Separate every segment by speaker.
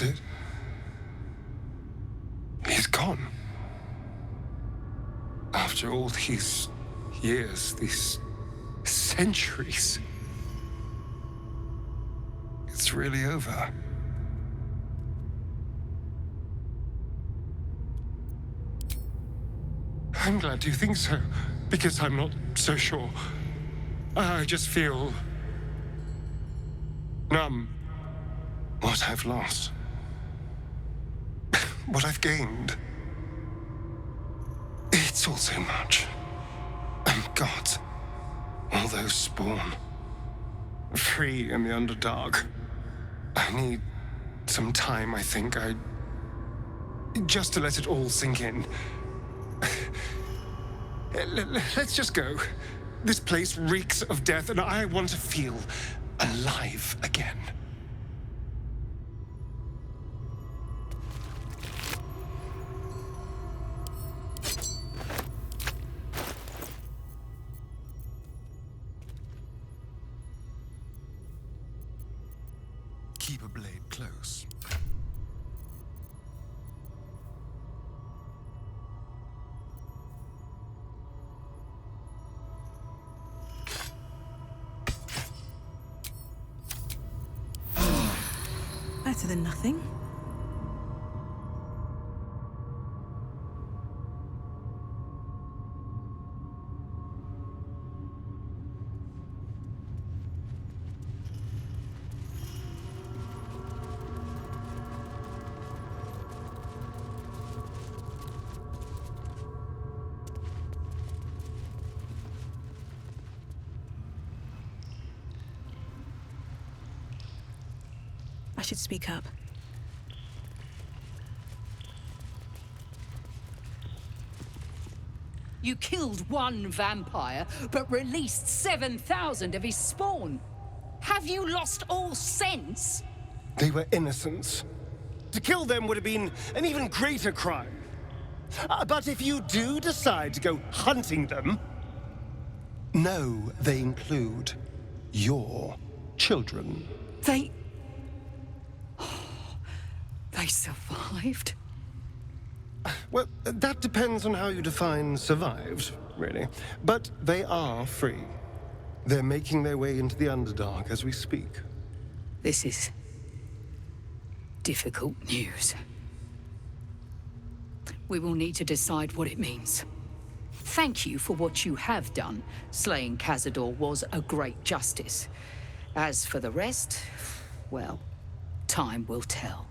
Speaker 1: That's it. He's gone. After all these years, these centuries, it's really over. I'm glad you think so, because I'm not so sure. I just feel numb. What I've lost. What I've gained. It's all so much. And gods. All those spawn. Free in the Underdark. I need some time, I think. Just to let it all sink in. Let's just go. This place reeks of death, and I want to feel alive again. Keep a blade close.
Speaker 2: Better than nothing. I should speak up.
Speaker 3: You killed one vampire, but released 7,000 of his spawn. Have you lost all sense?
Speaker 1: They were innocents. To kill them would have been an even greater crime. But if you do decide to go hunting them, know they include your children.
Speaker 3: They survived?
Speaker 1: Well, that depends on how you define survived, really. But they are free. They're making their way into the Underdark as we speak.
Speaker 3: This is difficult news. We will need to decide what it means. Thank you for what you have done. Slaying Cazador was a great justice. As for the rest, well, time will tell.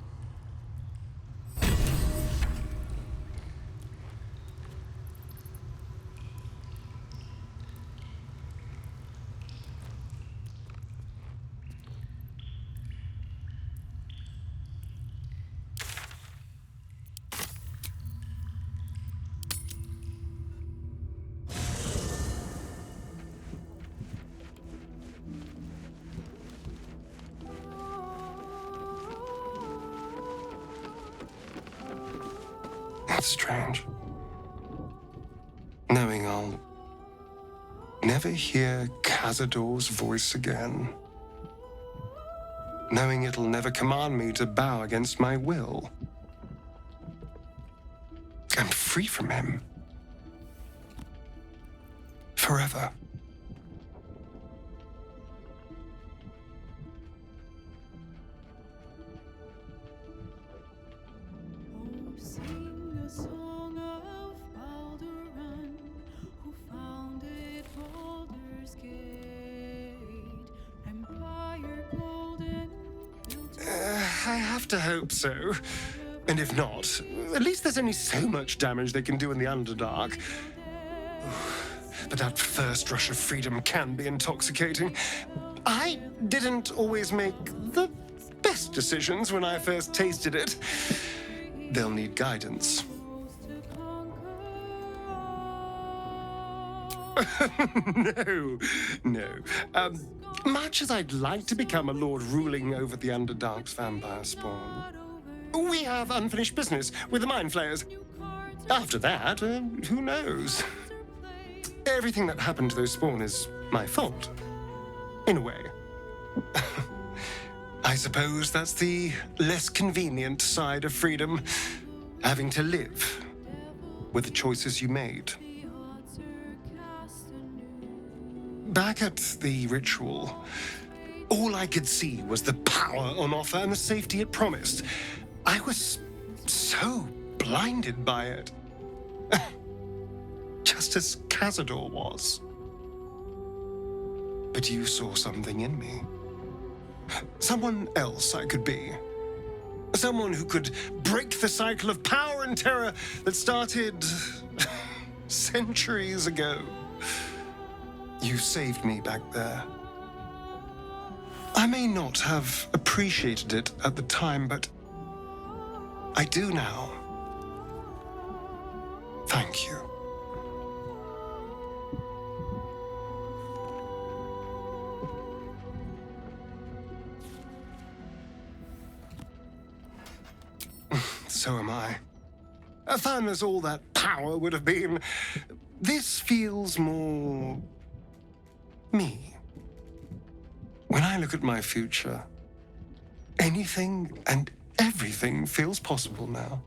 Speaker 1: That's strange. Knowing I'll never hear Cazador's voice again. Knowing it'll never command me to bow against my will. I'm free from him. Forever.
Speaker 4: Sing a song of Baldur, who founded Baldur's Gate, Empire Golden.
Speaker 1: I have to hope so. And if not, at least there's only so much damage they can do in the Underdark. But that first rush of freedom can be intoxicating. I didn't always make the best decisions when I first tasted it. They'll need guidance. No. Much as I'd like to become a lord ruling over the Underdark's vampire spawn, we have unfinished business with the Mind Flayers. After that, who knows? Everything that happened to those spawn is my fault. In a way. I suppose that's the less convenient side of freedom. Having to live with the choices you made. Back at the ritual, all I could see was the power on offer and the safety it promised. I was so blinded by it. Just as Cazador was. But you saw something in me. Someone else I could be. Someone who could break the cycle of power and terror that started centuries ago. You saved me back there. I may not have appreciated it at the time, but I do now. Thank you. So am I. Fun as all that power would have been, this feels more me. When I look at my future, anything and everything feels possible now.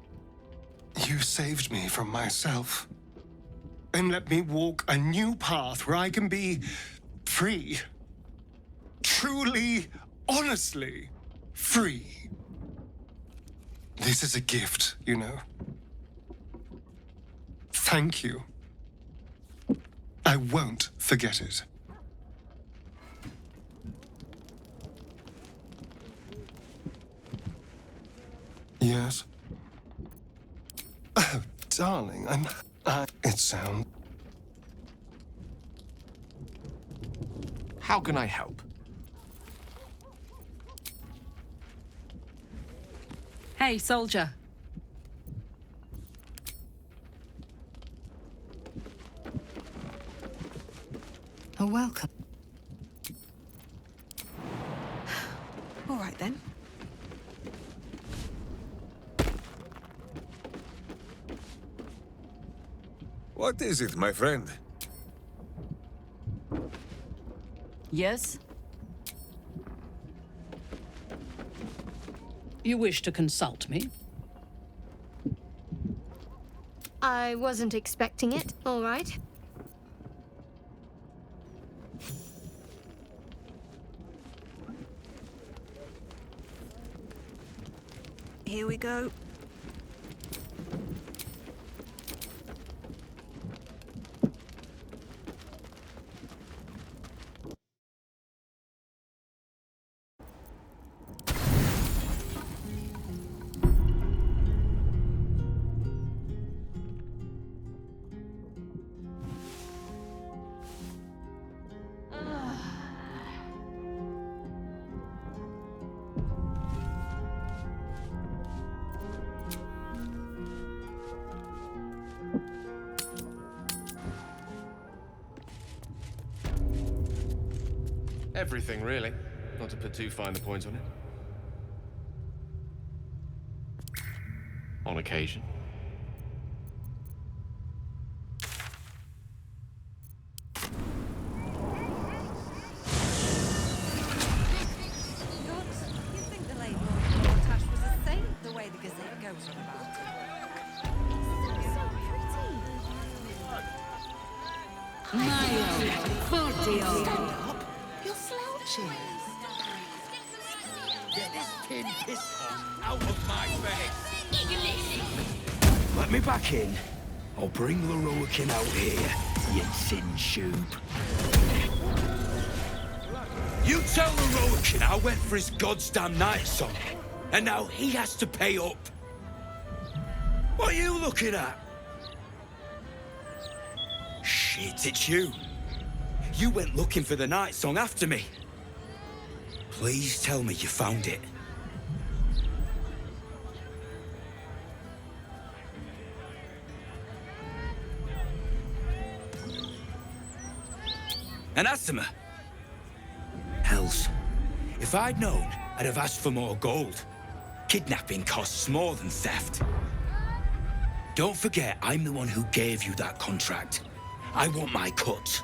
Speaker 1: You saved me from myself and let me walk a new path where I can be free. Truly, honestly free. This is a gift, you know. Thank you. I won't forget it. Yes? Oh, darling, it sounds...
Speaker 5: How can I help?
Speaker 6: Hey, soldier.
Speaker 2: Oh, welcome. All right, then.
Speaker 7: What is it, my friend?
Speaker 6: Yes? You wish to consult me?
Speaker 8: I wasn't expecting it, all right.
Speaker 2: Here we go.
Speaker 5: Everything, really. Not to put too fine a point on it. On occasion.
Speaker 9: You think the late Lord Tash was a saint, the way the Gazette goes on about him?
Speaker 6: Stand
Speaker 9: up. You're slouching.
Speaker 10: Get this tin piss pot out of my face! Let me back in. I'll bring Loroakin out here, you tin tube. You tell Loroakin I went for his goddamn night song, and now he has to pay up. What are you looking at? Shit, it's you. You went looking for the night song after me. Please tell me you found it. And Asima? Hells. If I'd known, I'd have asked for more gold. Kidnapping costs more than theft. Don't forget, I'm the one who gave you that contract. I want my cut.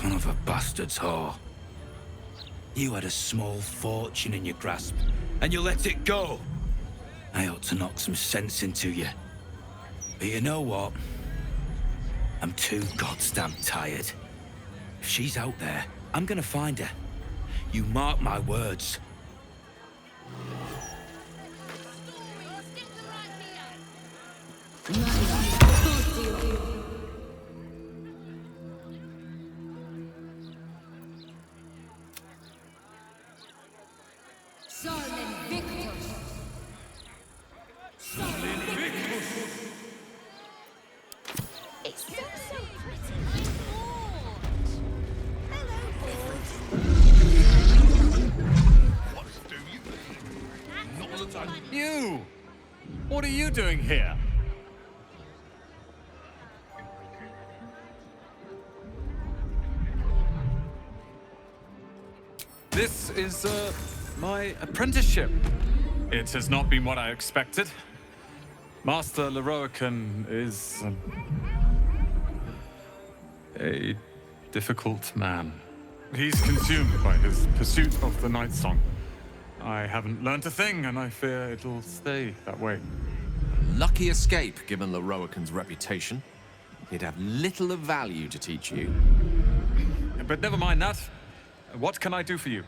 Speaker 10: Son of a bastard's whore. You had a small fortune in your grasp, and you let it go. I ought to knock some sense into you. But you know what? I'm too goddamn tired. If she's out there, I'm gonna find her. You mark my words.
Speaker 9: It's so pretty. Hello,
Speaker 11: You! What are you doing here? This is, my apprenticeship. It has not been what I expected. Master Leroican is a difficult man. He's consumed by his pursuit of the Night Song. I haven't learnt a thing, and I fear it'll stay that way.
Speaker 5: Lucky escape, given Leroican's reputation. He'd have little of value to teach you.
Speaker 11: But never mind that. What can I do for you?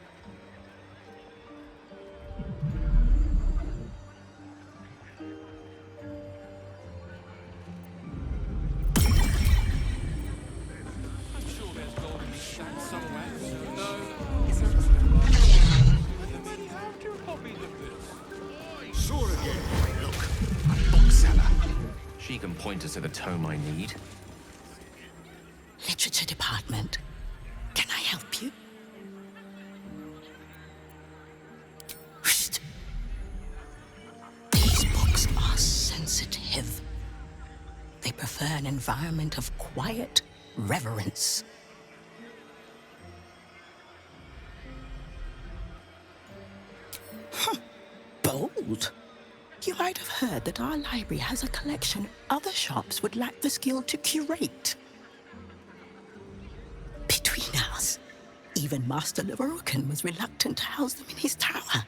Speaker 5: She can point us to the tome I need.
Speaker 6: Literature department. Can I help you? Whoosh. These books are sensitive. They prefer an environment of quiet reverence. Bold. You might have heard that our library has a collection other shops would lack the skill to curate. Between us, even Master Leroican was reluctant to house them in his tower.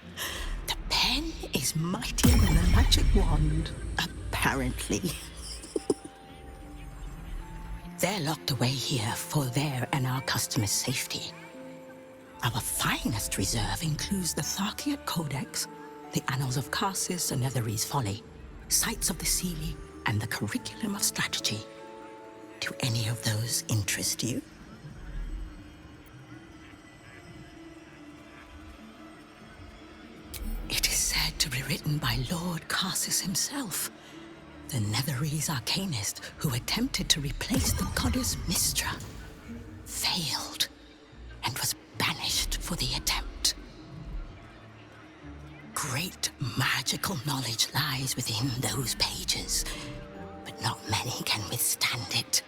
Speaker 6: The pen is mightier than the magic wand, apparently. They're locked away here for their and our customers' safety. Our finest reserve includes the Tharkiot Codex, the Annals of Karsus and Netherese Folly, Sights of the Sealy, and the Curriculum of Strategy. Do any of those interest you? It is said to be written by Lord Karsus himself, the Netherese arcanist who attempted to replace the goddess Mystra, failed, and was banished for the attempt. Great magical knowledge lies within those pages, but not many can withstand it.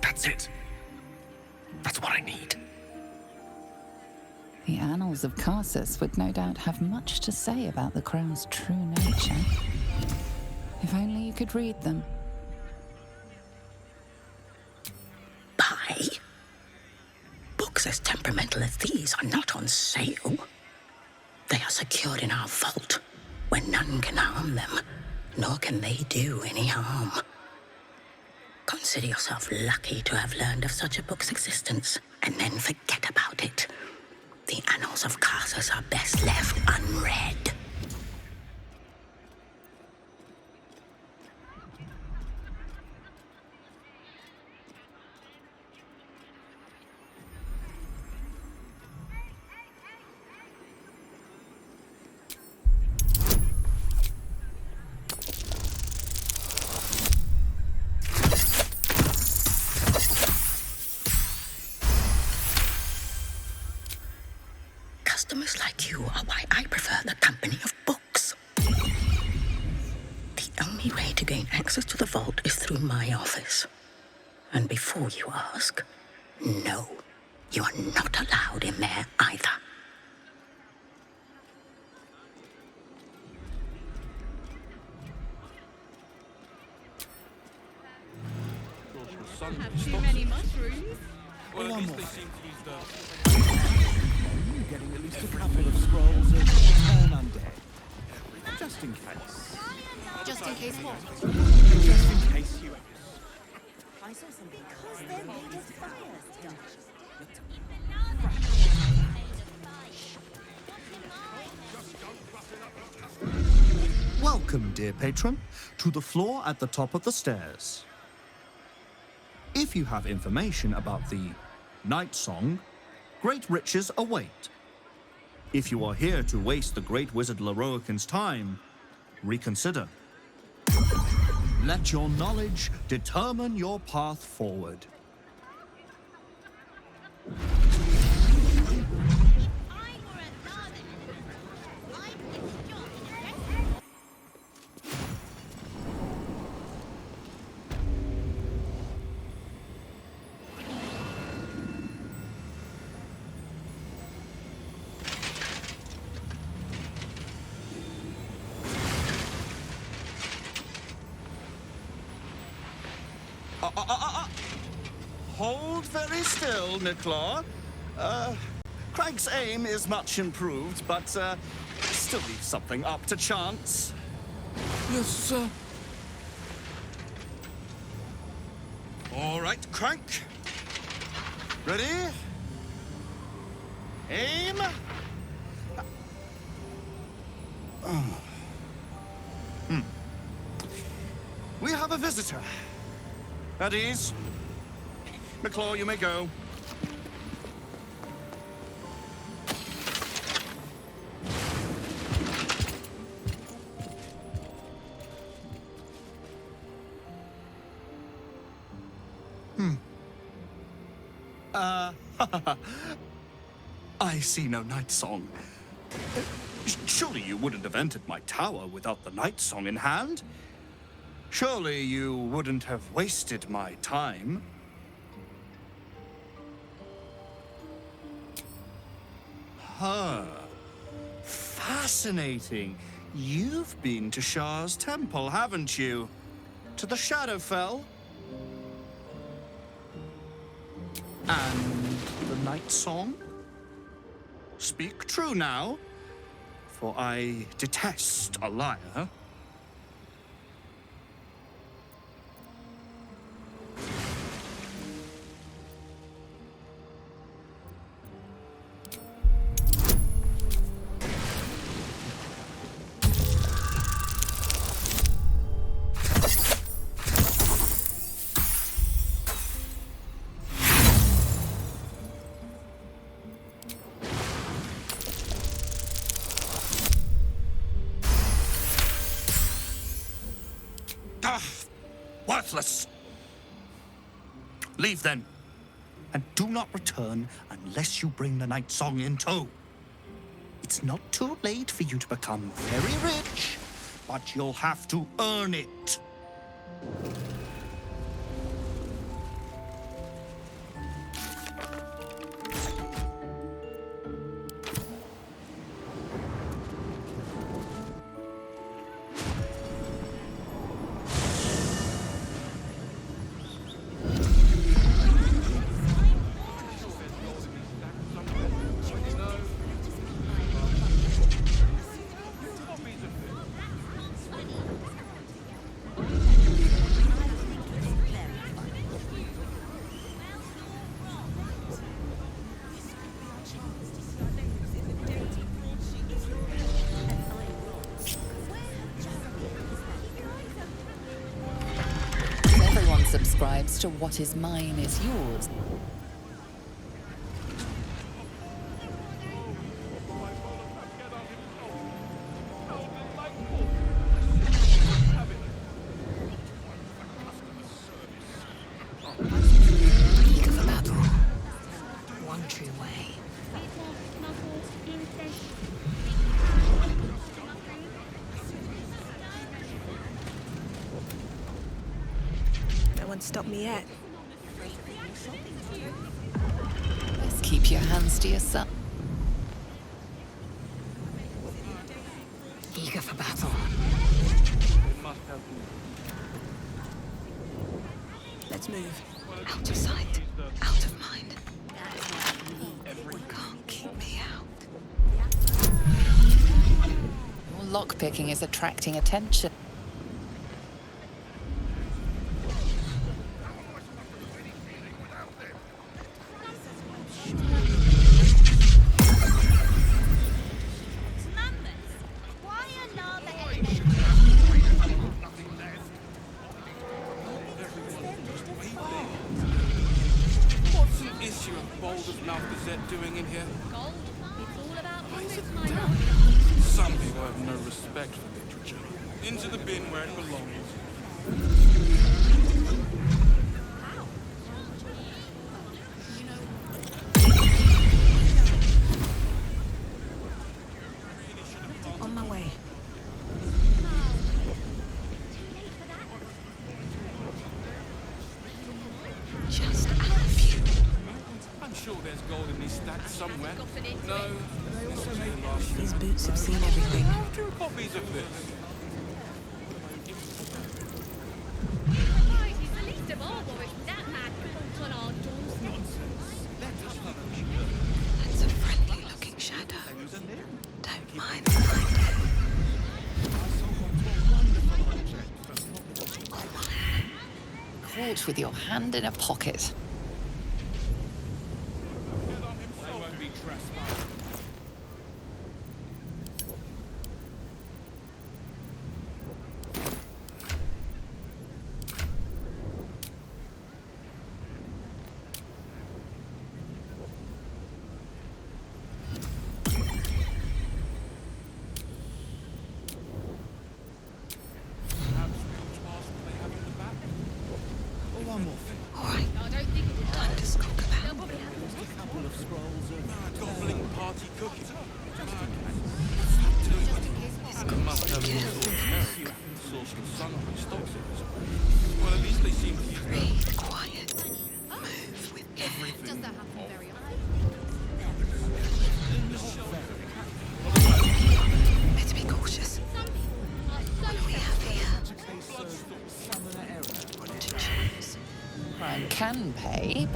Speaker 1: That's it. That's what I need.
Speaker 12: The Annals of Karsus would no doubt have much to say about the Crown's true nature. If only you could read them.
Speaker 6: Buy? Books as temperamental as these are not on sale. They are secured in our vault, where none can harm them, nor can they do any harm. Consider yourself lucky to have learned of such a book's existence, and then forget about it. The Annals of Karsus are best left unread. Customers like you are why I prefer the company of books. The only way to gain access to the vault is through my office. And before you ask, no, you are not allowed in there either.
Speaker 4: Have too many mushrooms.
Speaker 5: Well,
Speaker 10: One
Speaker 5: at least
Speaker 10: more.
Speaker 5: they seem to use the...
Speaker 10: Getting at least a couple of scrolls of Turn Undead. Just in case.
Speaker 2: Just in case what?
Speaker 10: Just in case you...
Speaker 9: I saw something. Because they're made of fire stuff.
Speaker 13: Welcome, dear patron, to the floor at the top of the stairs. If you have information about the Night Song, great riches await. If you are here to waste the great wizard Leroican's time, reconsider. Let your knowledge determine your path forward. Hold very still, Nicklaw. Craig's aim is much improved, but still leaves something up to chance.
Speaker 5: Yes, sir.
Speaker 13: All right, Crank. Ready? Aim. We have a visitor. At ease. McClaw, you may go. I see no night song. Surely you wouldn't have entered my tower without the night song in hand? Surely you wouldn't have wasted my time? Huh. Fascinating. You've been to Shah's temple, haven't you? To the Shadowfell? And the night song? Speak true now, for I detest a liar. Worthless. Leave then, and do not return unless you bring the night song in tow. It's not too late for you to become very rich, but you'll have to earn it.
Speaker 12: Everyone subscribes to what is mine is yours.
Speaker 2: Eager for battle. One true way.
Speaker 14: No one stopped me yet.
Speaker 12: Best keep your hands to yourself.
Speaker 2: Eager for battle.
Speaker 14: Let's move.
Speaker 12: Out of sight, out of mind. Can't keep me out. Your lockpicking is attracting attention.
Speaker 15: What's the issue of Baldur's Mouth Gazette doing in here?
Speaker 4: Gold. It's all about
Speaker 15: Why is
Speaker 4: profits,
Speaker 15: it
Speaker 4: my
Speaker 15: down?
Speaker 4: love.
Speaker 15: Some people have no respect for literature. Into the bin where it belongs.
Speaker 14: On my way.
Speaker 12: Just a few.
Speaker 15: I'm sure there's gold in these stacks somewhere. No, this is the last.
Speaker 14: These boots have seen everything.
Speaker 15: 2 copies of this.
Speaker 4: Right, he's the least of our worries. That mad cult on our doors.
Speaker 12: That's a friendly-looking shadow. Don't mind if I do. Caught with your hand in a pocket.
Speaker 15: They won't be trespassed.
Speaker 12: All right, time to skulk about.
Speaker 15: Gobbling party cooking. Must have source of sunlight stocks it. Well, at least they seem to use
Speaker 12: Read quiet. Move with care.
Speaker 4: Does that happen very often?
Speaker 12: Better be cautious. What do we have here? To choose. Crime can pay.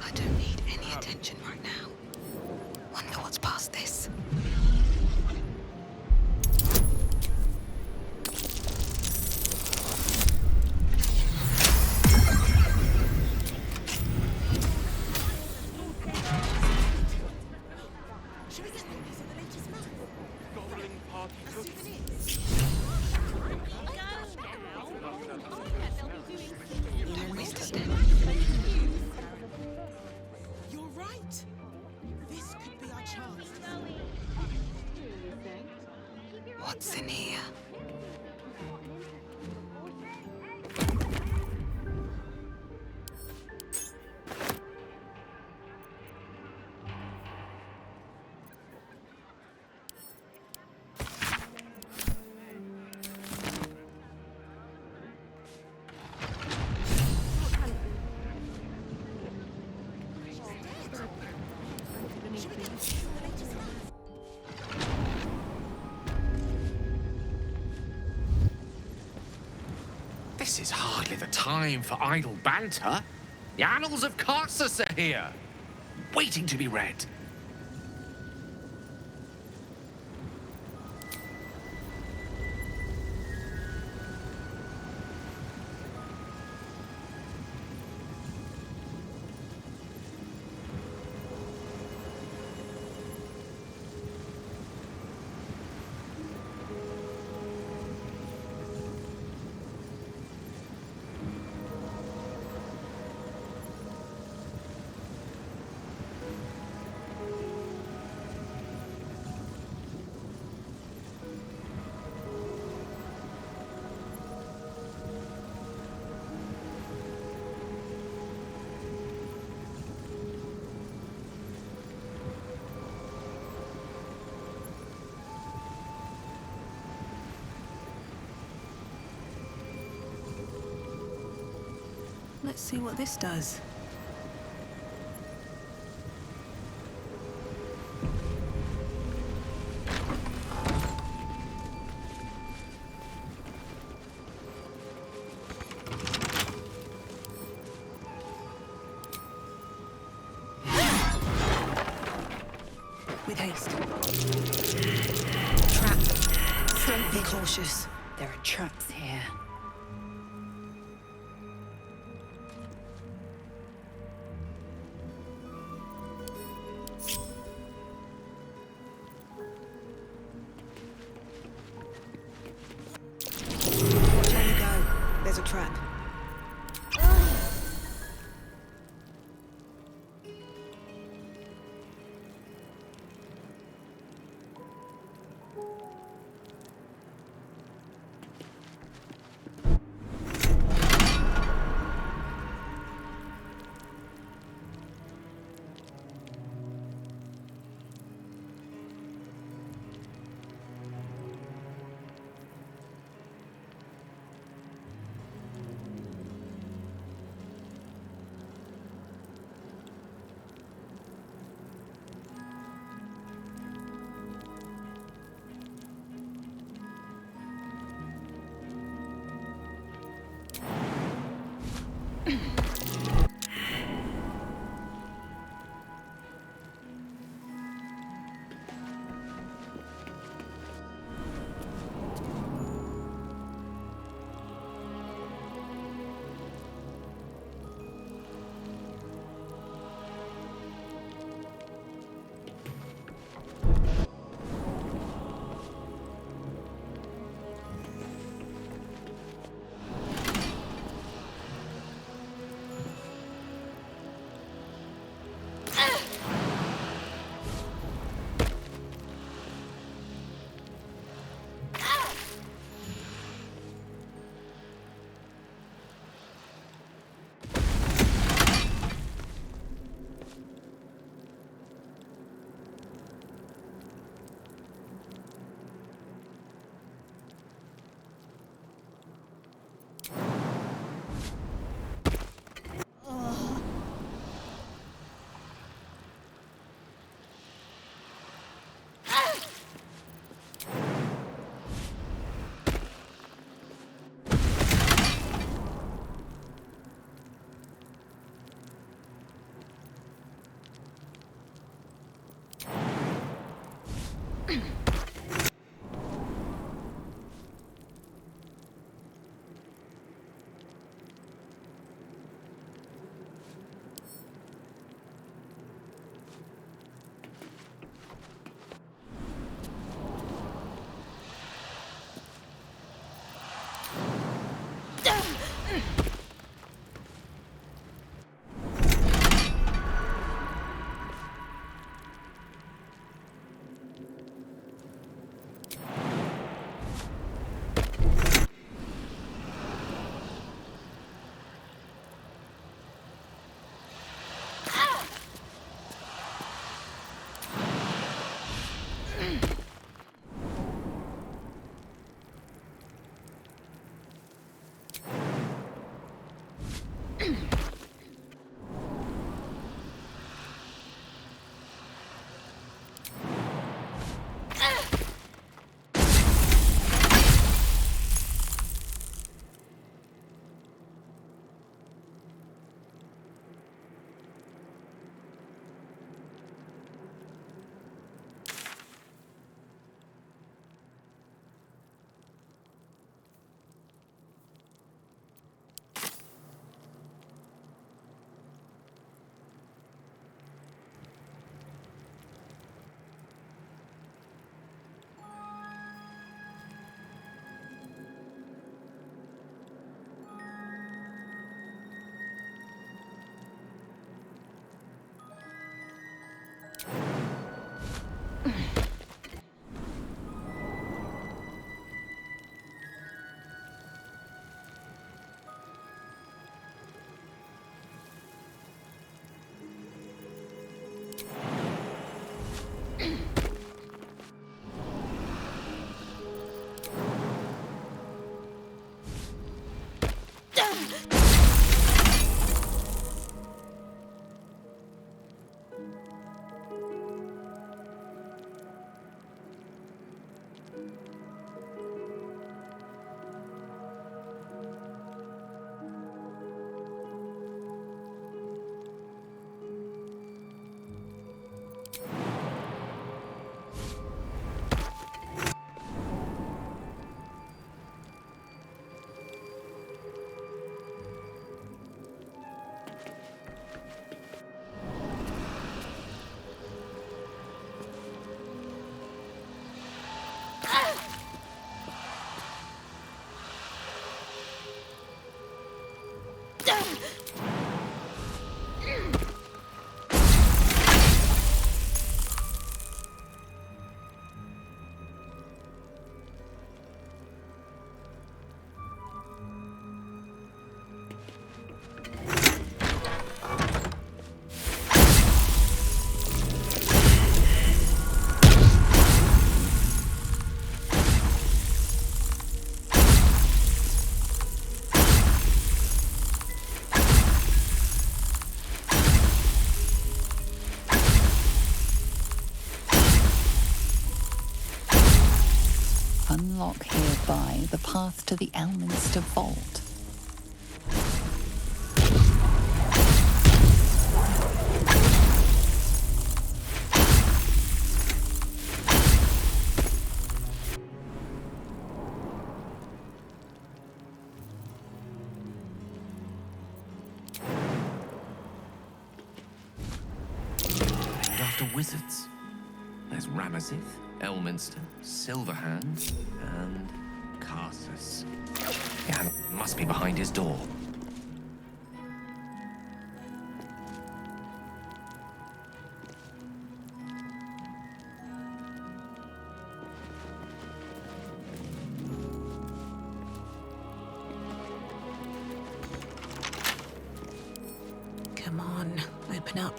Speaker 12: I don't need any attention right now. Wonder what's past this.
Speaker 15: gobbling party cooking.
Speaker 12: Don't waste a step.
Speaker 14: You're right. This could be our chance.
Speaker 12: What's in here?
Speaker 5: This is hardly the time for idle banter. The annals of Carsus are here, waiting to be read.
Speaker 9: Let's see what this does. With haste. Trap. Be cautious.
Speaker 12: There are traps here.
Speaker 9: Watch how you go. There's a trap.
Speaker 12: Unlock hereby the path to the Elminster Vault.
Speaker 5: Named after wizards. There's Ramazith, Elminster, Silverhand, and Carsus. Yeah, must be behind his door.
Speaker 2: Come on, open up.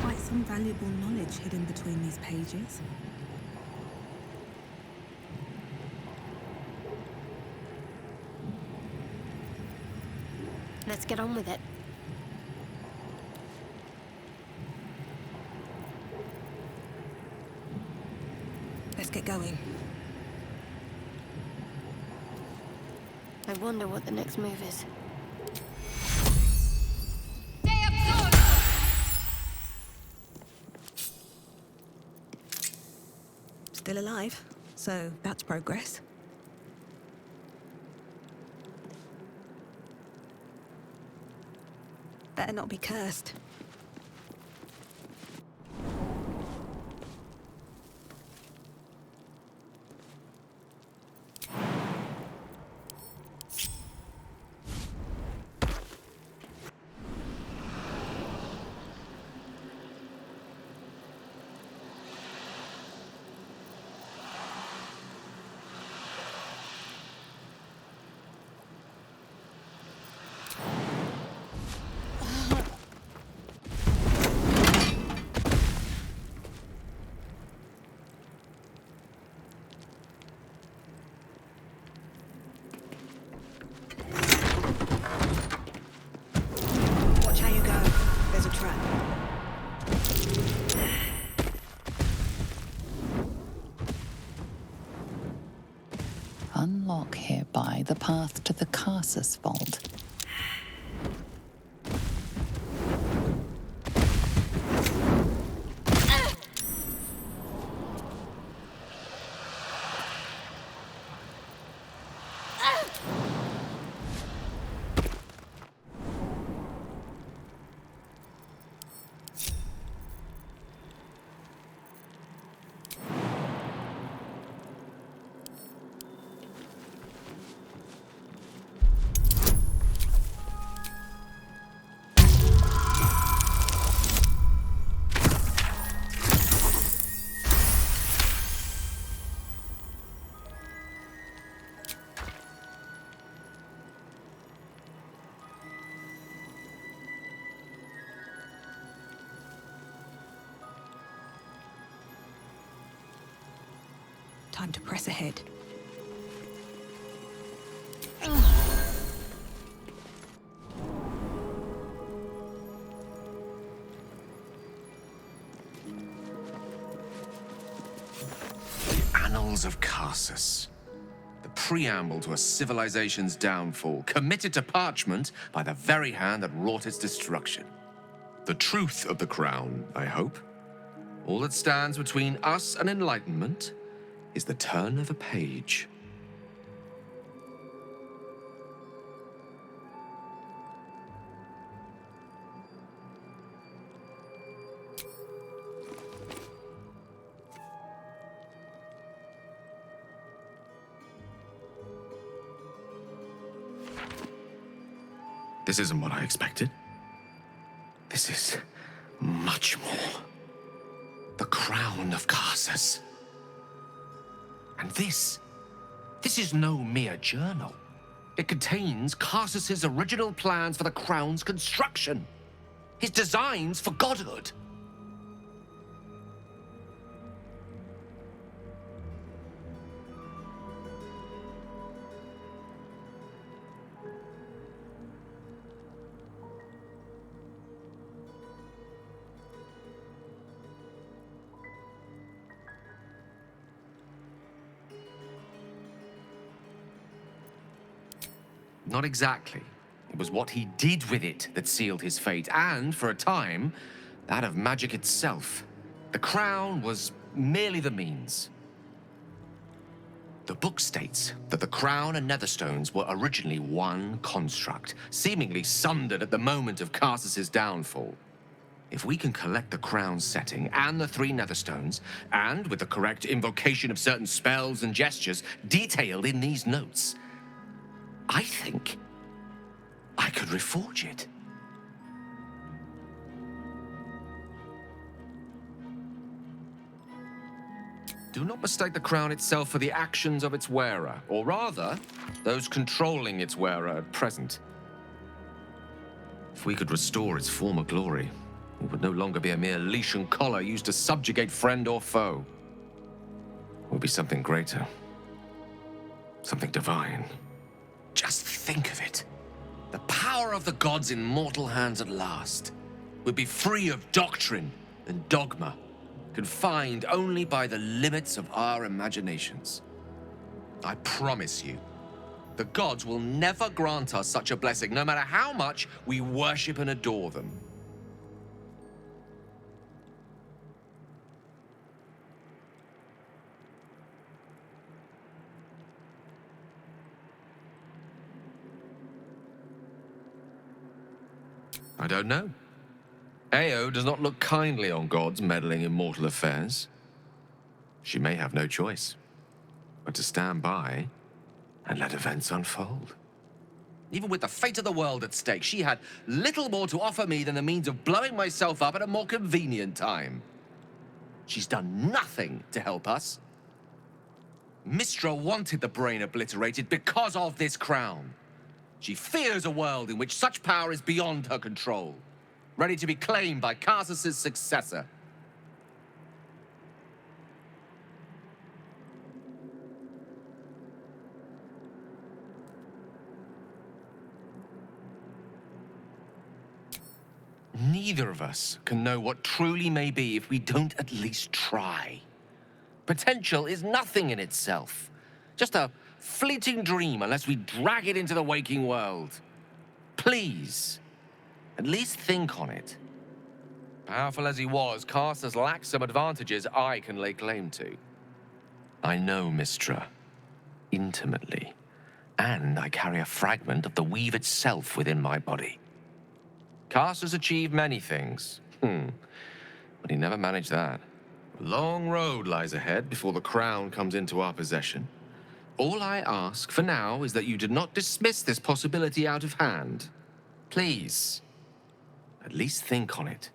Speaker 9: Quite some valuable knowledge hidden between these pages.
Speaker 8: Let's get on with it.
Speaker 2: Let's get going.
Speaker 8: I wonder what the next move is.
Speaker 2: Still alive, so that's progress. Better not be cursed. Watch how you go. There's a trap.
Speaker 12: Unlock hereby the path to the Carsus Vault.
Speaker 2: Time to press ahead.
Speaker 5: Annals of Carsus. The preamble to a civilization's downfall, committed to parchment by the very hand that wrought its destruction. The truth of the crown, I hope. All that stands between us and enlightenment is the turn of a page. This isn't what I expected. This is much more. The crown of Carsus. And this is no mere journal. It contains Carsus's original plans for the crown's construction. His designs for godhood. Not exactly. It was what he did with it that sealed his fate, and, for a time, that of magic itself. The crown was merely the means. The book states that the crown and netherstones were originally one construct, seemingly sundered at the moment of Carsus's downfall. If we can collect the crown's setting and the 3 netherstones, and with the correct invocation of certain spells and gestures detailed in these notes, I think I could reforge it. Do not mistake the crown itself for the actions of its wearer, or rather, those controlling its wearer at present. If we could restore its former glory, it would no longer be a mere leash and collar used to subjugate friend or foe. It would be something greater, something divine. Just think of it. The power of the gods in mortal hands at last would be free of doctrine and dogma, confined only by the limits of our imaginations. I promise you, the gods will never grant us such a blessing, no matter how much we worship and adore them. I don't know. Ao does not look kindly on gods meddling in mortal affairs. She may have no choice but to stand by and let events unfold. Even with the fate of the world at stake, she had little more to offer me than the means of blowing myself up at a more convenient time. She's done nothing to help us. Mistra wanted the brain obliterated because of this crown. She fears a world in which such power is beyond her control, ready to be claimed by Carsus's successor. Neither of us can know what truly may be if we don't at least try. Potential is nothing in itself, just a fleeting dream unless we drag it into the waking world. Please, at least think on it. Powerful as he was, Carsus lacked some advantages I can lay claim to. I know Mistra intimately, and I carry a fragment of the weave itself within my body. Carsus achieved many things, but he never managed that. A long road lies ahead before the crown comes into our possession. All I ask for now is that you do not dismiss this possibility out of hand. Please, at least think on it.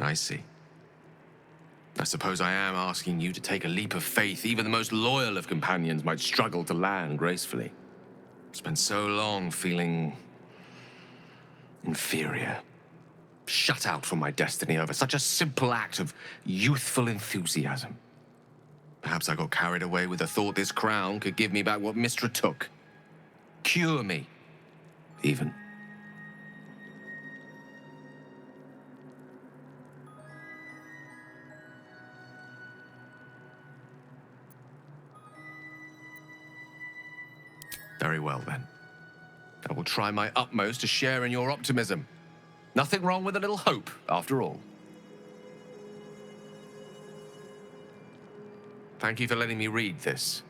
Speaker 5: I see. I suppose I am asking you to take a leap of faith even the most loyal of companions might struggle to land gracefully. Spent so long feeling inferior, shut out from my destiny over such a simple act of youthful enthusiasm. Perhaps I got carried away with the thought this crown could give me back what Mistra took. Cure me, even. Very well, then. I will try my utmost to share in your optimism. Nothing wrong with a little hope, after all. Thank you for letting me read this.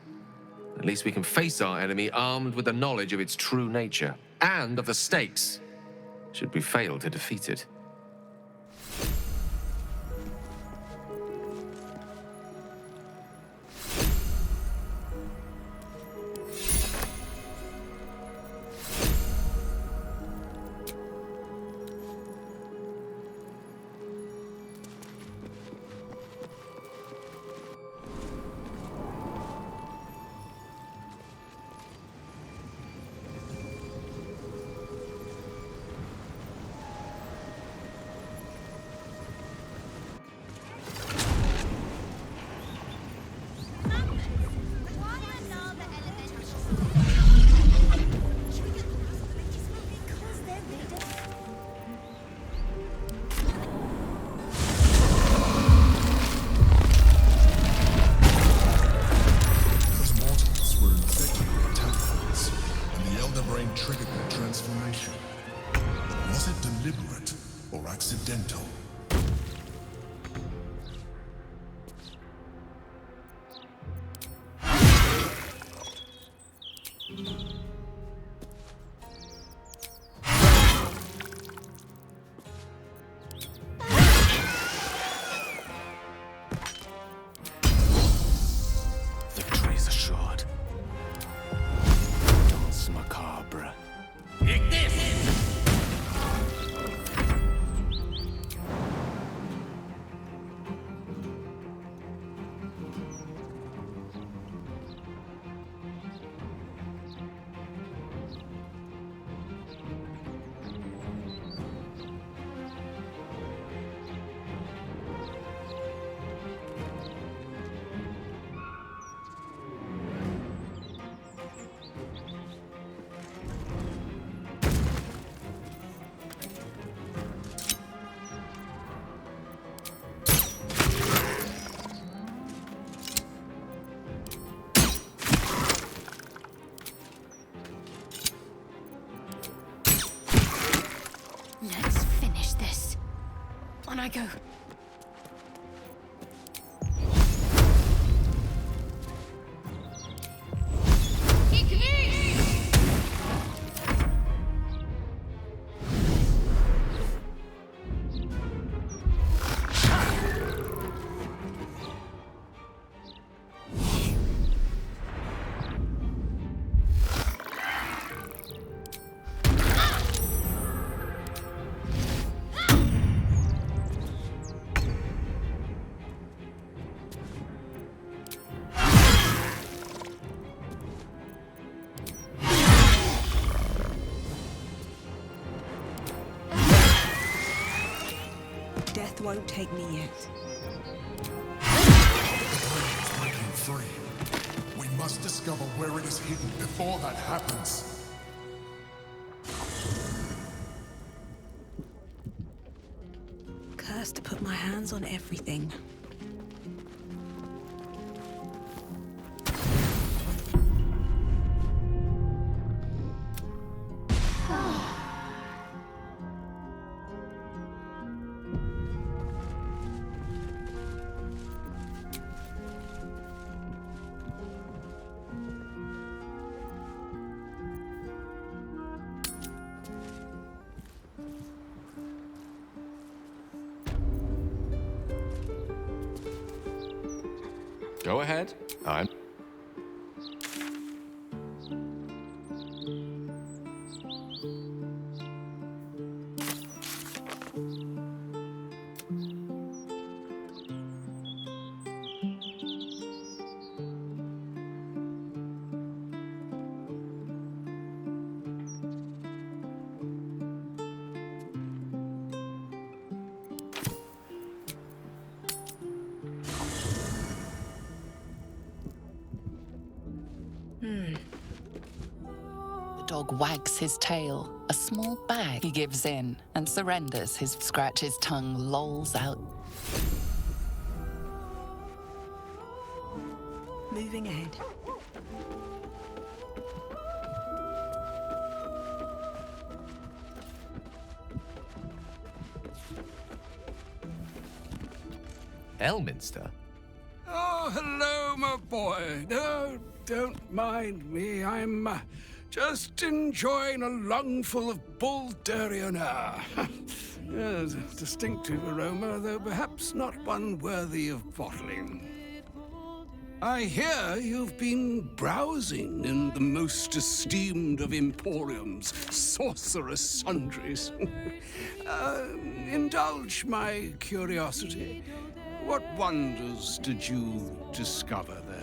Speaker 5: At least we can face our enemy armed with the knowledge of its true nature, and of the stakes, should we fail to defeat it.
Speaker 16: triggered the transformation? Was it deliberate or accidental?
Speaker 10: Victory's assured. Danse macabre.
Speaker 4: Let's finish this. On I go.
Speaker 9: Death won't take me yet.
Speaker 16: Breaking free. We must discover where it is hidden before that happens.
Speaker 9: Cursed to put my hands on everything.
Speaker 5: Go ahead. I'm...
Speaker 12: The dog wags his tail. A small bag. He gives in and surrenders. His scratches tongue lolls out.
Speaker 9: Moving ahead.
Speaker 5: Elminster?
Speaker 17: Oh, hello, my boy. No, don't mind me. I'm just enjoying a lungful of Baldurian air. Yes, a distinctive aroma, though perhaps not one worthy of bottling. I hear you've been browsing in the most esteemed of emporiums, sorcerous sundries. Indulge my curiosity. What wonders did you discover there?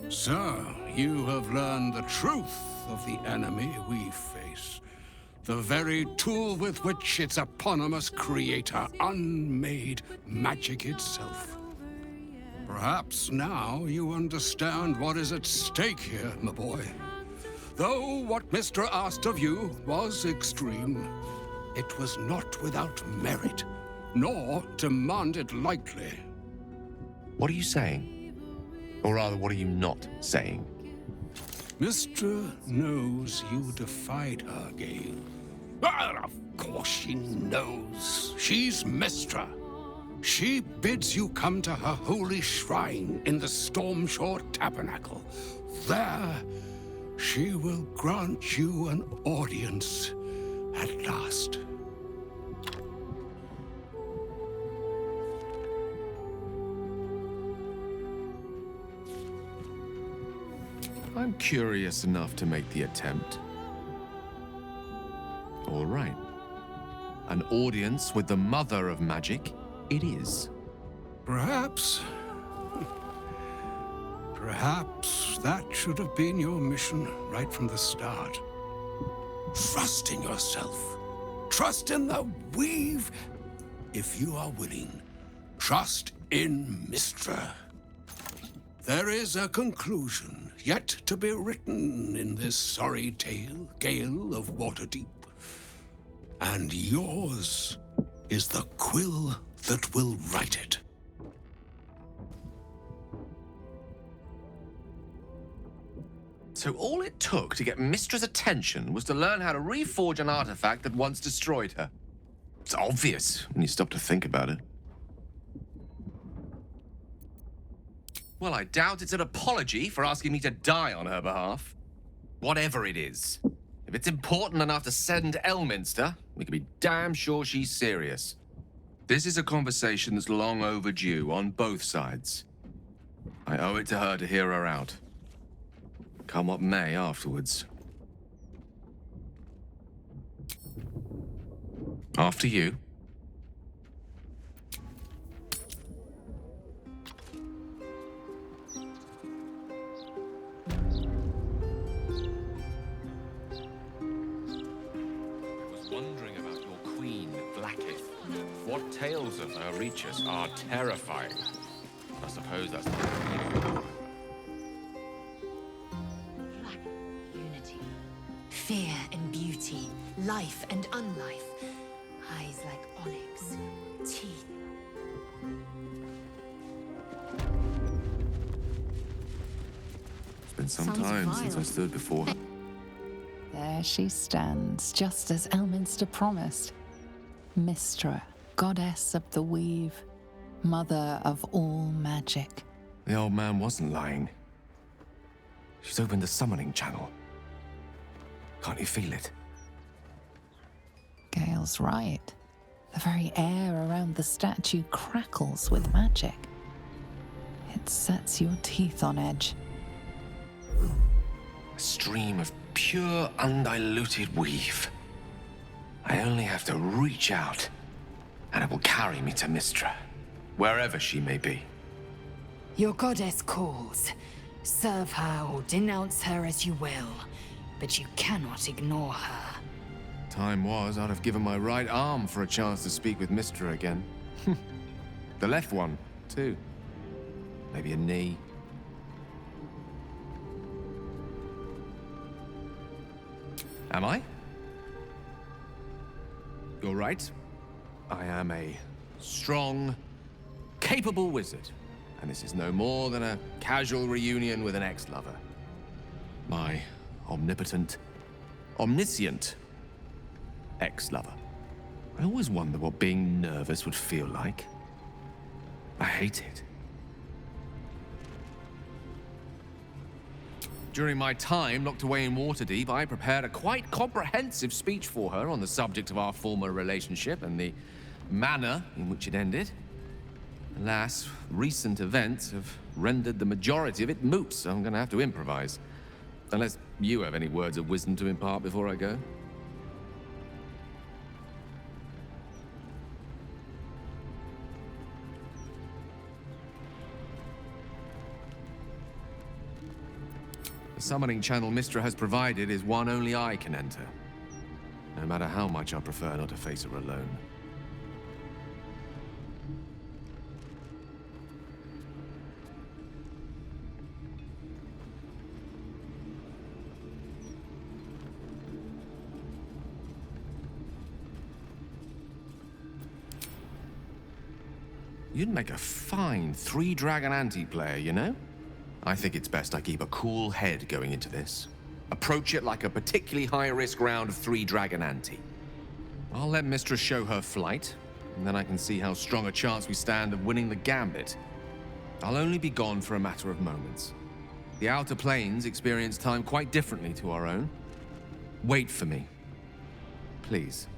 Speaker 17: So, you have learned the truth of the enemy we face. The very tool with which its eponymous creator unmade magic itself. Perhaps now you understand what is at stake here, my boy. Though what Mr. asked of you was extreme, it was not without merit. nor demand it lightly.
Speaker 5: What are you saying? Or rather, what are you not saying?
Speaker 17: Mystra knows you defied her, Gale. Well, of course she knows. She's Mystra. She bids you come to her holy shrine in the Stormshore Tabernacle. There, she will grant you an audience at last.
Speaker 5: I'm curious enough to make the attempt. All right. An audience with the mother of magic, it is.
Speaker 17: Perhaps that should have been your mission right from the start. Trust in yourself. Trust in the weave. If you are willing, trust in Mystra. There is a conclusion yet to be written in this sorry tale, Gale of Waterdeep. And yours is the quill that will write it.
Speaker 5: So all it took to get Mystra's attention was to learn how to reforge an artifact that once destroyed her. It's obvious when you stop to think about it. Well, I doubt it's an apology for asking me to die on her behalf. Whatever it is. If it's important enough to send Elminster, we can be damn sure she's serious. This is a conversation that's long overdue on both sides. I owe it to her to hear her out. Come what may afterwards. After you. Wondering about your queen, Blackith. What tales of her reach us are terrifying. I suppose that's not
Speaker 18: Unity, fear and beauty, life and unlife. Eyes like onyx, teeth.
Speaker 5: It's been some
Speaker 12: Sounds
Speaker 5: time since I
Speaker 12: vile.
Speaker 5: stood before her.
Speaker 12: There she stands, just as Elminster promised. Mystra, goddess of the weave, mother of all magic.
Speaker 5: The old man wasn't lying. She's opened the summoning channel. Can't you feel it?
Speaker 12: Gale's right. The very air around the statue crackles with magic. It sets your teeth on edge.
Speaker 5: A stream of pure, undiluted weave. I only have to reach out, and it will carry me to Mystra, wherever she may be.
Speaker 18: Your goddess calls. Serve her or denounce her as you will, but you cannot ignore her.
Speaker 5: Time was, I'd have given my right arm for a chance to speak with Mystra again. The left one, too. Maybe a knee. Am I? You're right. I am a strong, capable wizard. And this is no more than a casual reunion with an ex-lover. My omnipotent, omniscient ex-lover. I always wonder what being nervous would feel like. I hate it. During my time locked away in Waterdeep, I prepared a quite comprehensive speech for her on the subject of our former relationship and the manner in which it ended. Alas, recent events have rendered the majority of it moot, so I'm going to have to improvise. Unless you have any words of wisdom to impart before I go. The summoning channel Mystra has provided is one only I can enter. No matter how much I prefer not to face her alone. You'd make a fine three-dragon anti-player, you know? I think it's best I keep a cool head going into this. Approach it like a particularly high-risk round of three-dragon ante. I'll let Mistress show her flight, and then I can see how strong a chance we stand of winning the gambit. I'll only be gone for a matter of moments. The Outer Planes experience time quite differently to our own. Wait for me. Please.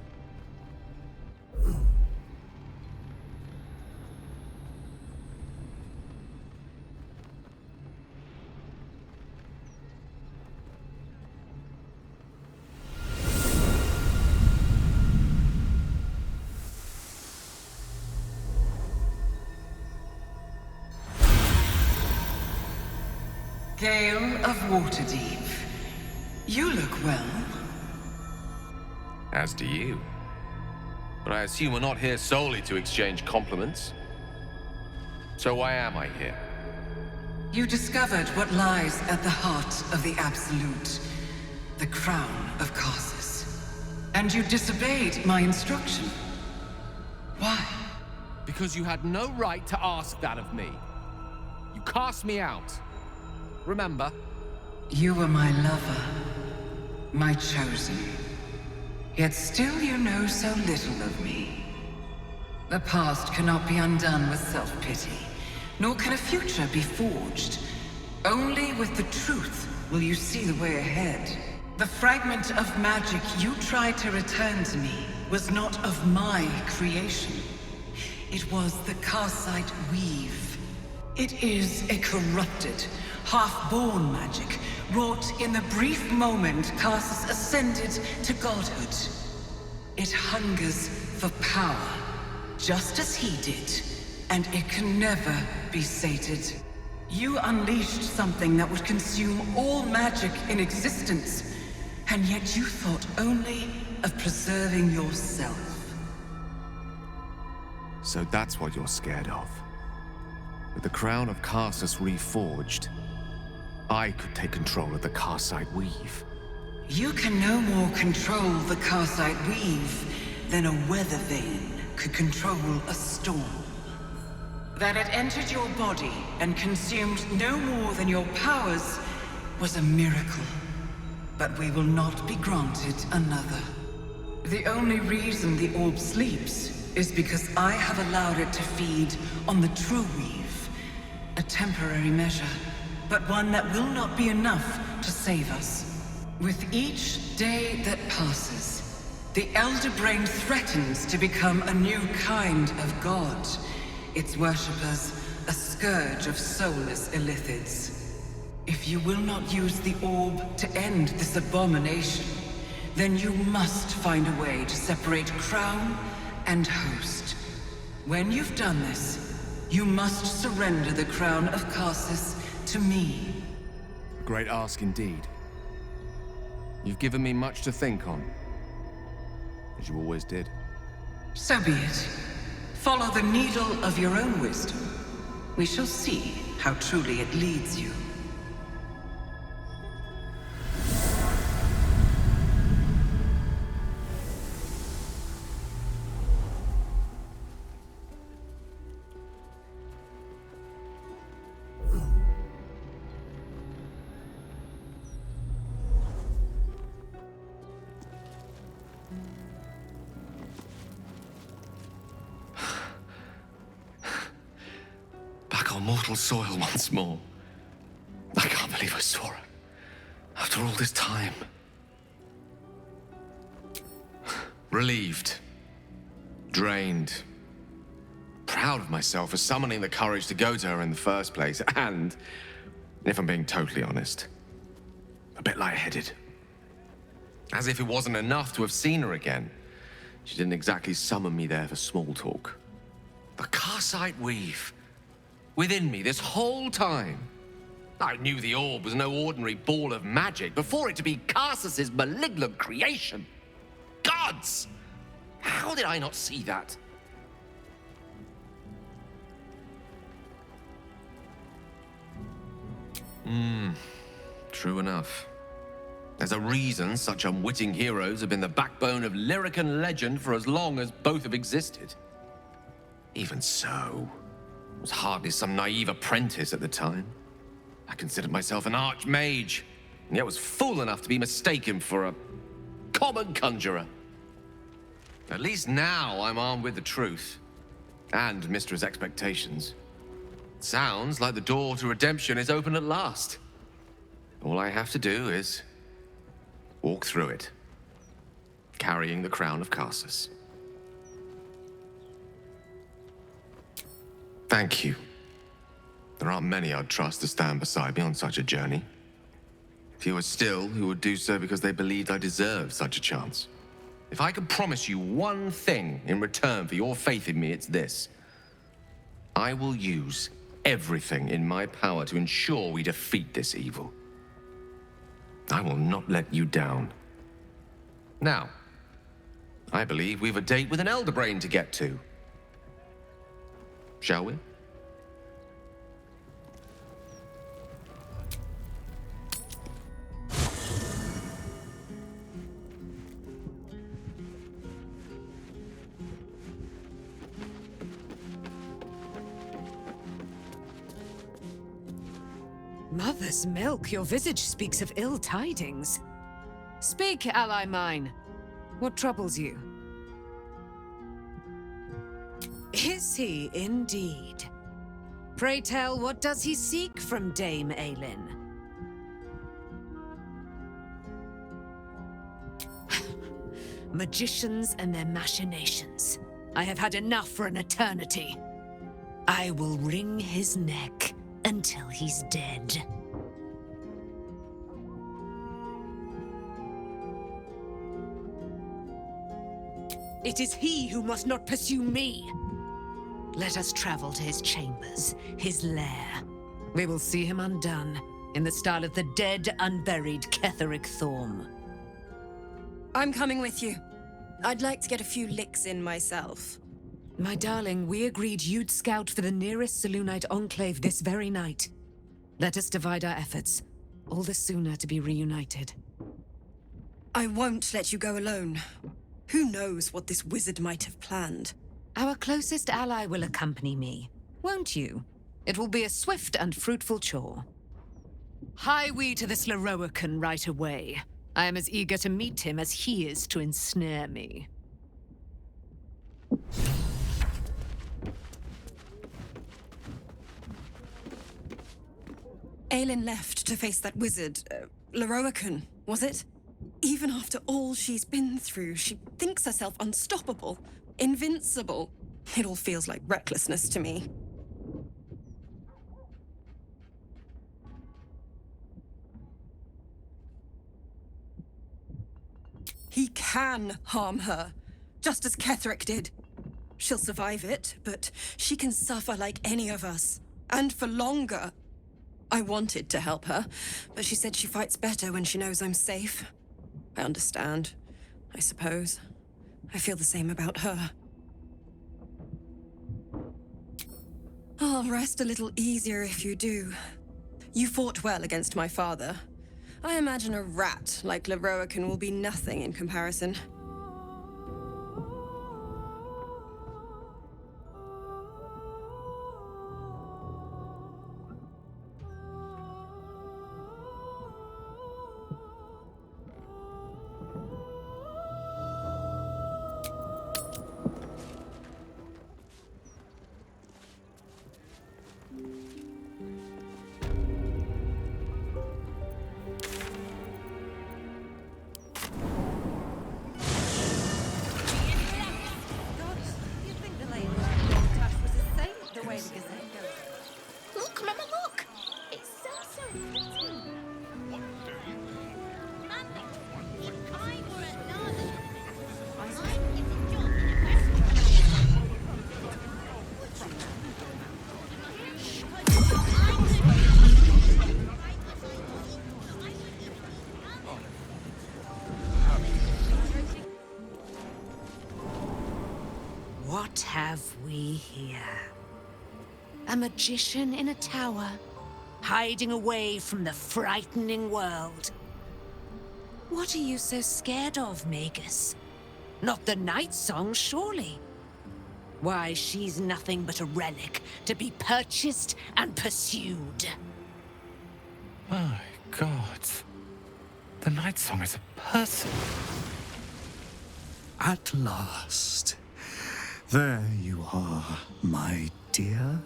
Speaker 19: Gale of Waterdeep. You look well.
Speaker 5: As do you. But I assume we're not here solely to exchange compliments. So why am I here?
Speaker 19: You discovered what lies at the heart of the Absolute, the crown of Karsus. And you disobeyed my instruction. Why?
Speaker 5: Because you had no right to ask that of me. You cast me out. Remember?
Speaker 19: You were my lover, my chosen. Yet still you know so little of me. The past cannot be undone with self-pity, nor can a future be forged. Only with the truth will you see the way ahead. The fragment of magic you tried to return to me was not of my creation. It was the Karsite Weave. It is a corrupted, half-born magic, wrought in the brief moment Karsus ascended to godhood. It hungers for power, just as he did, and it can never be sated. You unleashed something that would consume all magic in existence, and yet you thought only of preserving yourself.
Speaker 5: So that's what you're scared of. With the crown of Karsus reforged, I could take control of the Karsite Weave.
Speaker 19: You can no more control the Karsite Weave than a weather vane could control a storm. That it entered your body and consumed no more than your powers was a miracle. But we will not be granted another. The only reason the orb sleeps is because I have allowed it to feed on the true weave. A temporary measure, but one that will not be enough to save us. With each day that passes, the Elder Brain threatens to become a new kind of god. Its worshippers, a scourge of soulless illithids. If you will not use the orb to end this abomination, then you must find a way to separate crown and host. When you've done this, you must surrender the crown of Karsus to me.
Speaker 5: A great ask indeed. You've given me much to think on, as you always did.
Speaker 19: So be it. Follow the needle of your own wisdom. We shall see how truly it leads you.
Speaker 5: On mortal soil once more. I can't believe I saw her. After all this time. Relieved. Drained. Proud of myself for summoning the courage to go to her in the first place. And, if I'm being totally honest, a bit lightheaded. As if it wasn't enough to have seen her again. She didn't exactly summon me there for small talk. The Karsite Weave. Within me this whole time. I knew the orb was no ordinary ball of magic before it to be Karsus's malignant creation. Gods! How did I not see that? True enough. There's a reason such unwitting heroes have been the backbone of lyric and legend for as long as both have existed. Even so, was hardly some naive apprentice at the time. I considered myself an archmage, and yet was fool enough to be mistaken for a common conjurer. At least now I'm armed with the truth, and Mistra's expectations. Sounds like the door to redemption is open at last. All I have to do is walk through it, carrying the crown of Karsus. Thank you. There aren't many I'd trust to stand beside me on such a journey. Fewer still who would do so because they believed I deserved such a chance. If I could promise you one thing in return for your faith in me, it's this. I will use everything in my power to ensure we defeat this evil. I will not let you down. Now, I believe we've a date with an Elder Brain to get to. Shall we?
Speaker 18: Mother's milk, your visage speaks of ill tidings.
Speaker 3: Speak, ally mine.
Speaker 18: What troubles you? Is he indeed? Pray tell, what does he seek from Dame Aelin? Magicians and their machinations. I have had enough for an eternity. I will wring his neck until he's dead. It is he who must not pursue me. Let us travel to his chambers, his lair. We will see him undone, in the style of the dead, unburied Ketheric Thorm.
Speaker 20: I'm coming with you. I'd like to get a few licks in myself.
Speaker 18: My darling, we agreed you'd scout for the nearest Selûnite enclave this very night. Let us divide our efforts, all the sooner to be reunited.
Speaker 20: I won't let you go alone. Who knows what this wizard might have planned?
Speaker 18: Our closest ally will accompany me, won't you? It will be a swift and fruitful chore. Hie we to this Leroican right away. I am as eager to meet him as he is to ensnare me.
Speaker 20: Aelin left to face that wizard, Leroican, was it? Even after all she's been through, she thinks herself unstoppable, invincible. It all feels like recklessness to me. He can harm her, just as Ketheric did. She'll survive it, but she can suffer like any of us, and for longer. I wanted to help her, but she said she fights better when she knows I'm safe. I understand, I suppose. I feel the same about her. I'll rest a little easier if you do. You fought well against my father. I imagine a rat like Leroican will be nothing in comparison.
Speaker 4: Look, Mama, look! It's so pretty. What do you mean? Nothing. If I were another, I'm getting John
Speaker 18: What have we here? A magician in a tower, hiding away from the frightening world. What are you so scared of, Magus? Not the night song, surely? Why, she's nothing but a relic to be purchased and pursued.
Speaker 11: My God. The Night Song is a person.
Speaker 13: At last. There you are, my dear.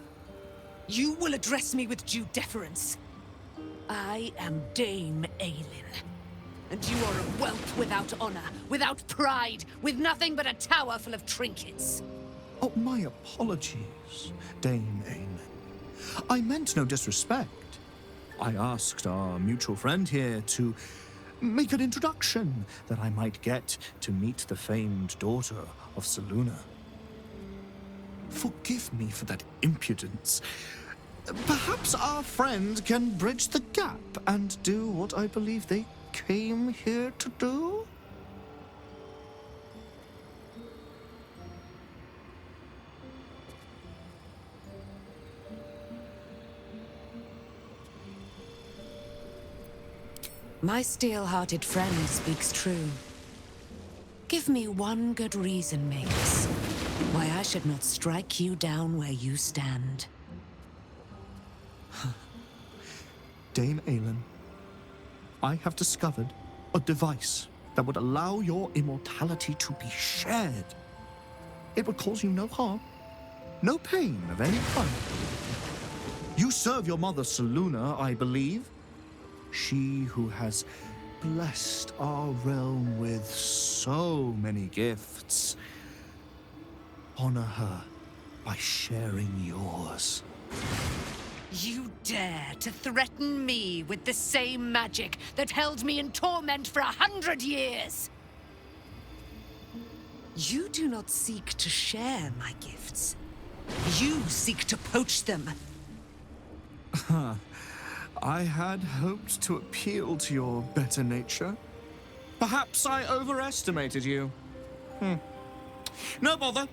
Speaker 18: You will address me with due deference. I am Dame Aelin. And you are a whelp without honor, without pride, with nothing but a tower full of trinkets.
Speaker 13: Oh, my apologies, Dame Aelin. I meant no disrespect. I asked our mutual friend here to make an introduction that I might get to meet the famed daughter of Selûne. Forgive me for that impudence. Perhaps our friend can bridge the gap and do what I believe they came here to do?
Speaker 18: My steel-hearted friend speaks true. Give me one good reason, Magus, why I should not strike you down where you stand.
Speaker 13: Dame Aelin, I have discovered a device that would allow your immortality to be shared. It would cause you no harm, no pain of any kind. You serve your mother Selûne, I believe. She who has blessed our realm with so many gifts. Honor her by sharing yours.
Speaker 18: You dare to threaten me with the same magic that held me in torment for 100 years? You do not seek to share my gifts. You seek to poach them.
Speaker 13: I had hoped to appeal to your better nature. Perhaps I overestimated you. No bother.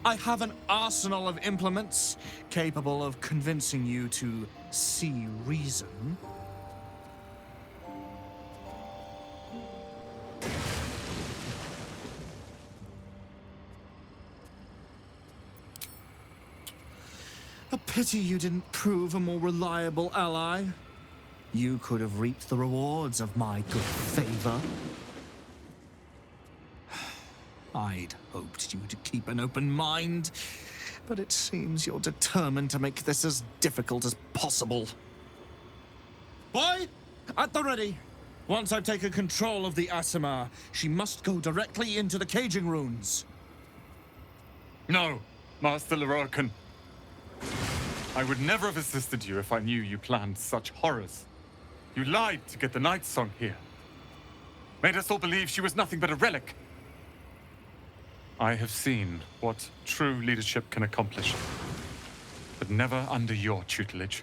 Speaker 13: I have an arsenal of implements capable of convincing you to see reason. A pity you didn't prove a more reliable ally. You could have reaped the rewards of my good favor. I'd hoped you to keep an open mind, but it seems you're determined to make this as difficult as possible. Boy, at the ready. Once I've taken control of the Asimar, she must go directly into the caging runes.
Speaker 11: No, Master Lorcan. I would never have assisted you if I knew you planned such horrors. You lied to get the Night Song here. Made us all believe she was nothing but a relic. I have seen what true leadership can accomplish, but never under your tutelage.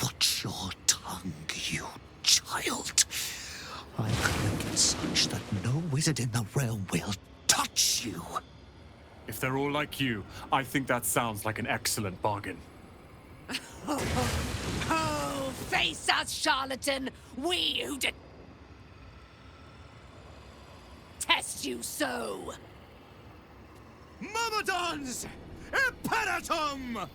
Speaker 13: Watch your tongue, you child. I could make it such that no wizard in the realm will touch you.
Speaker 11: If they're all like you, I think that sounds like an excellent bargain.
Speaker 18: Oh, face us, charlatan! We who did test you so!
Speaker 13: Myrmidons! Imperatum!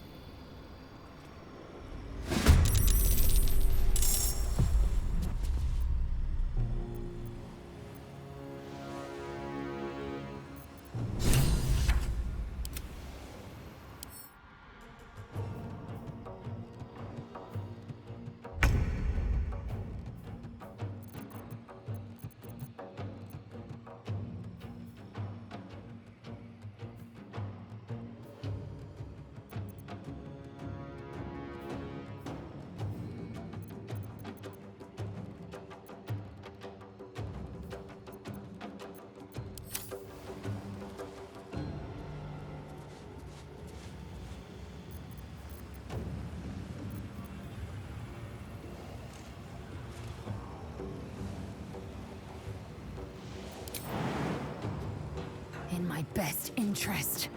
Speaker 2: In my best interest.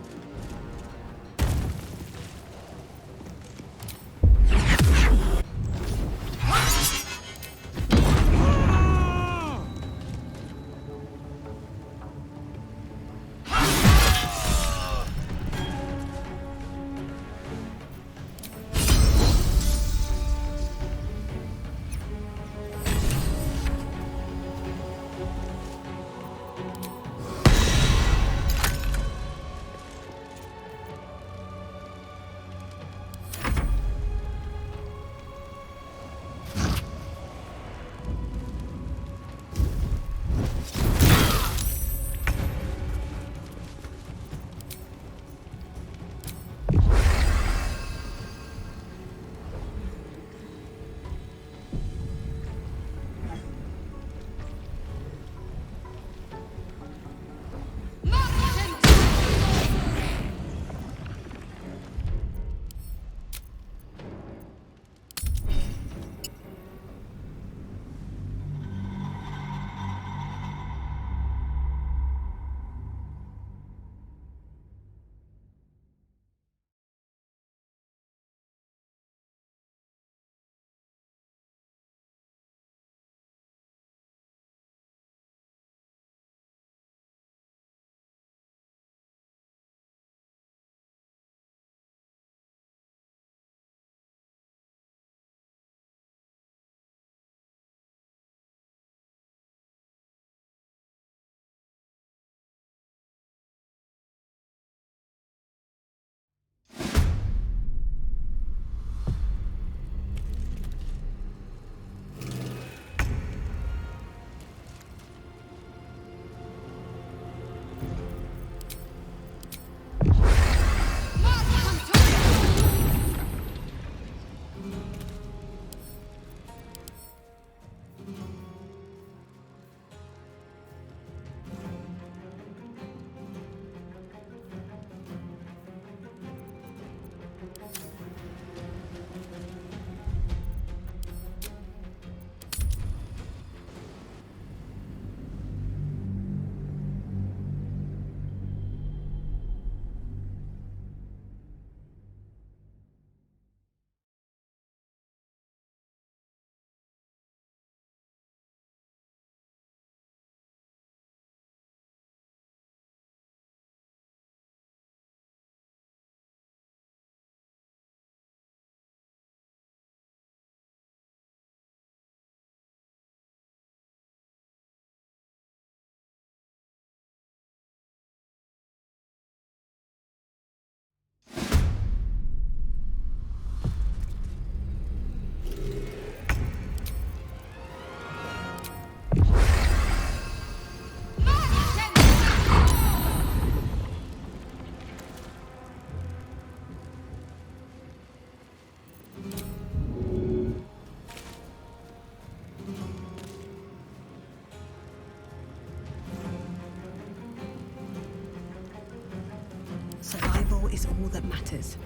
Speaker 20: is all that matters.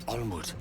Speaker 13: Onward.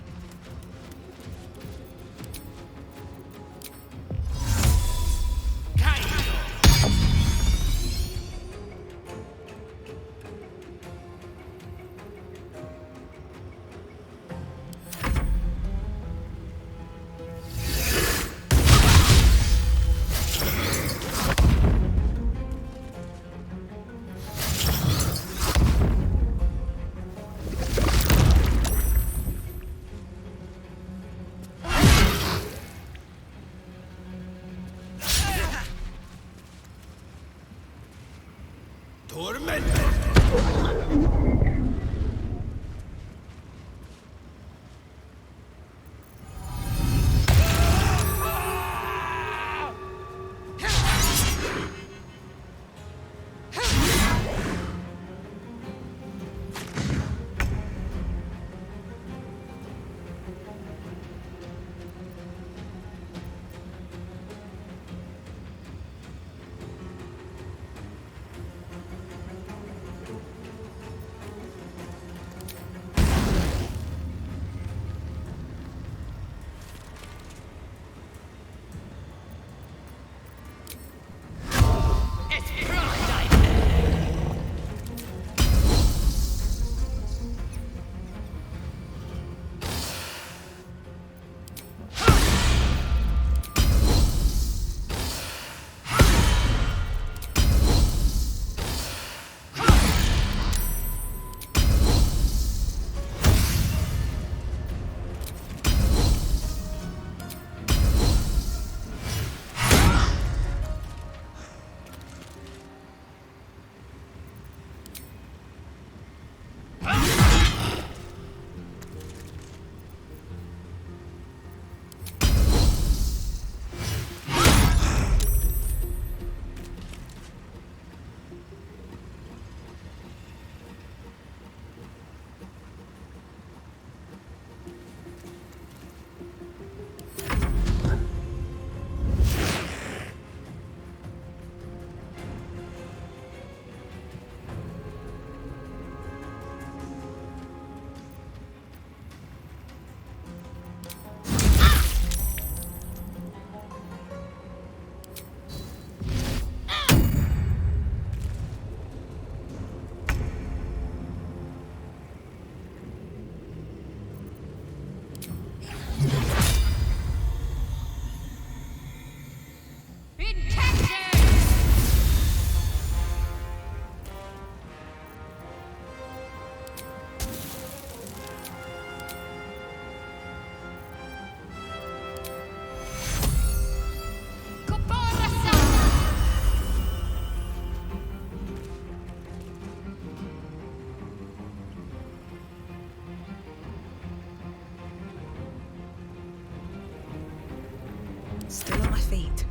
Speaker 20: Still on my feet.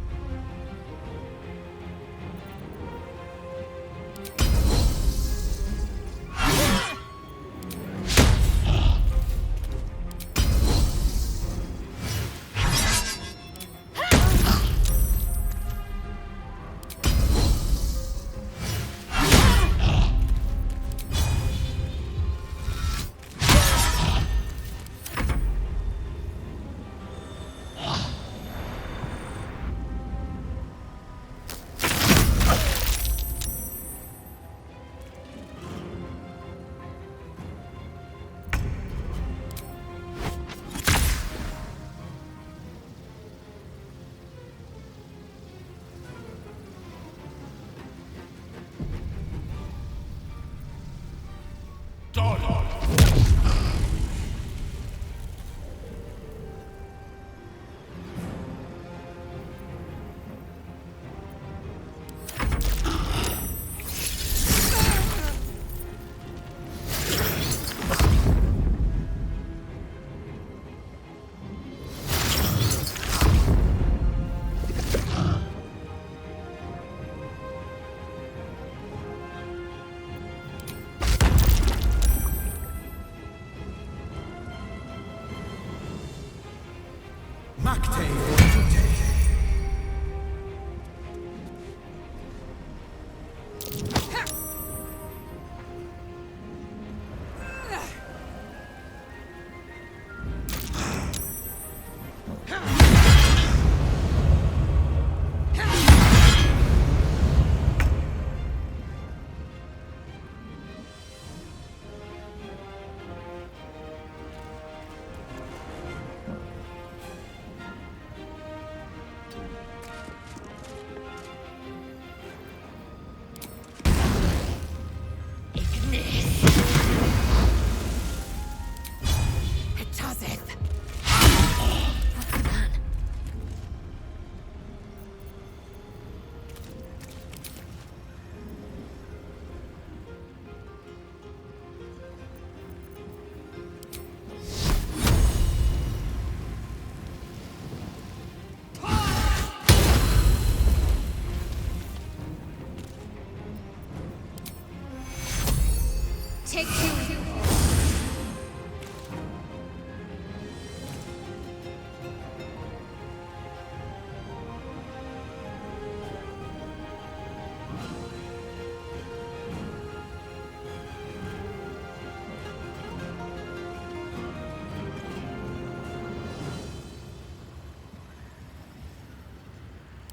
Speaker 4: Take two.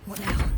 Speaker 20: What now?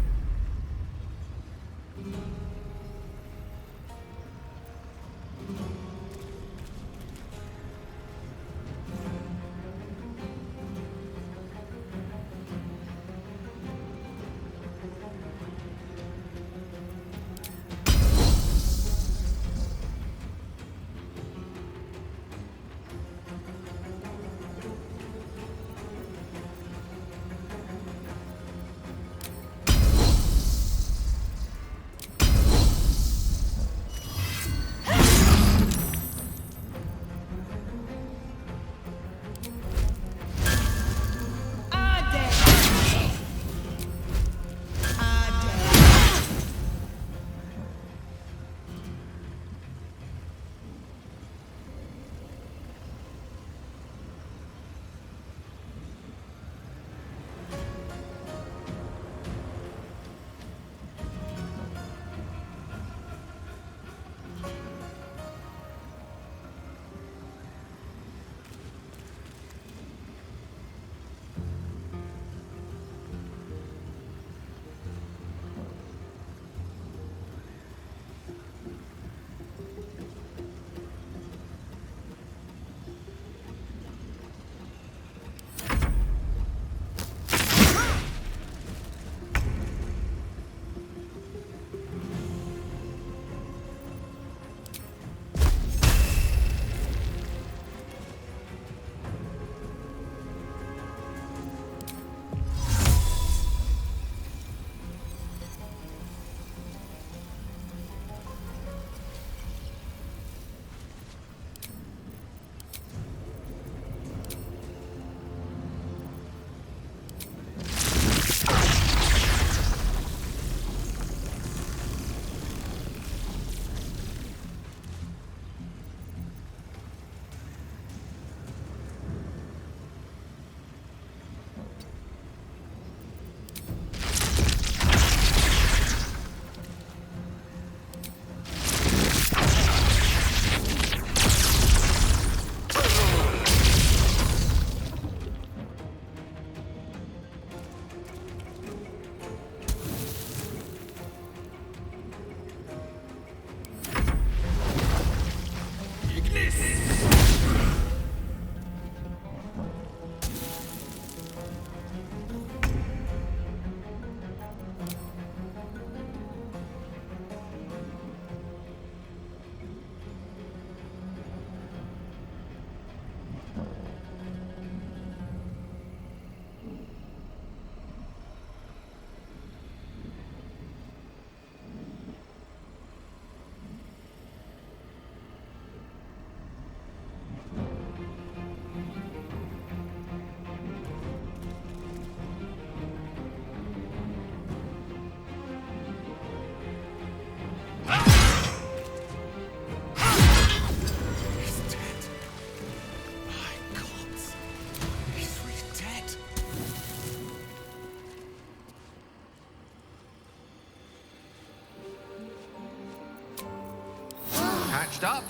Speaker 5: patched up,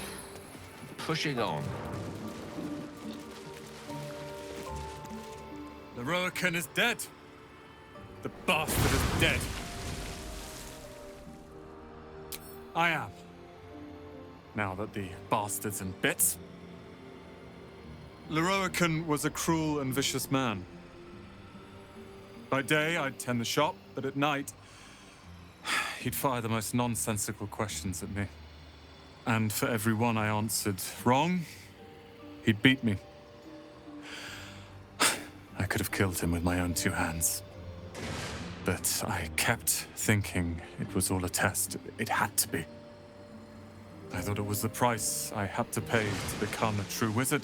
Speaker 5: pushing on.
Speaker 11: The Roaken is dead. The bastard is dead. I am. Now that the bastard's in bits. Leroican was a cruel and vicious man. By day, I'd tend the shop, but at night, he'd fire the most nonsensical questions at me. And for every one I answered wrong, he'd beat me. I could have killed him with my own two hands. But I kept thinking it was all a test. It had to be. I thought it was the price I had to pay to become a true wizard.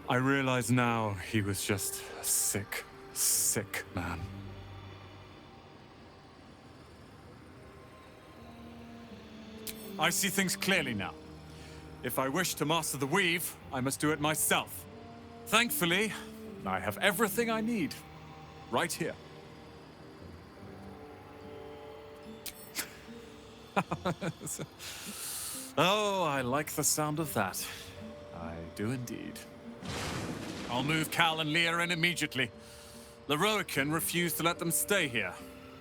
Speaker 11: I realize now he was just a sick, sick man. I see things clearly now. If I wish to master the weave, I must do it myself. Thankfully, I have everything I need right here. Oh, I like the sound of that. I do indeed. I'll move Cal and Leah in immediately. Leroican refused to let them stay here.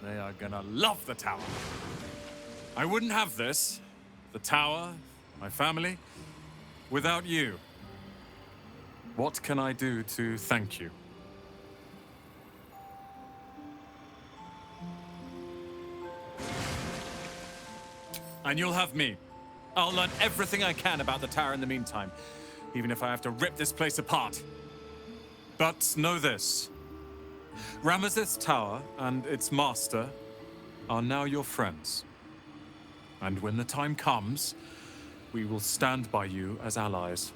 Speaker 11: They are gonna love the tower. I wouldn't have this, the tower, my family, without you. What can I do to thank you? And you'll have me. I'll learn everything I can about the tower in the meantime, even if I have to rip this place apart. But know this. Ramesses Tower and its master are now your friends. And when the time comes, we will stand by you as allies.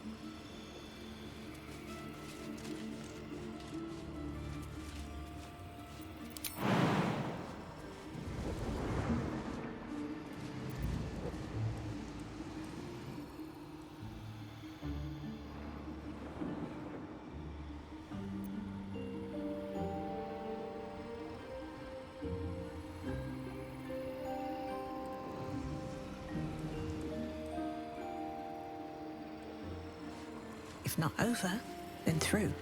Speaker 2: If not over, then through.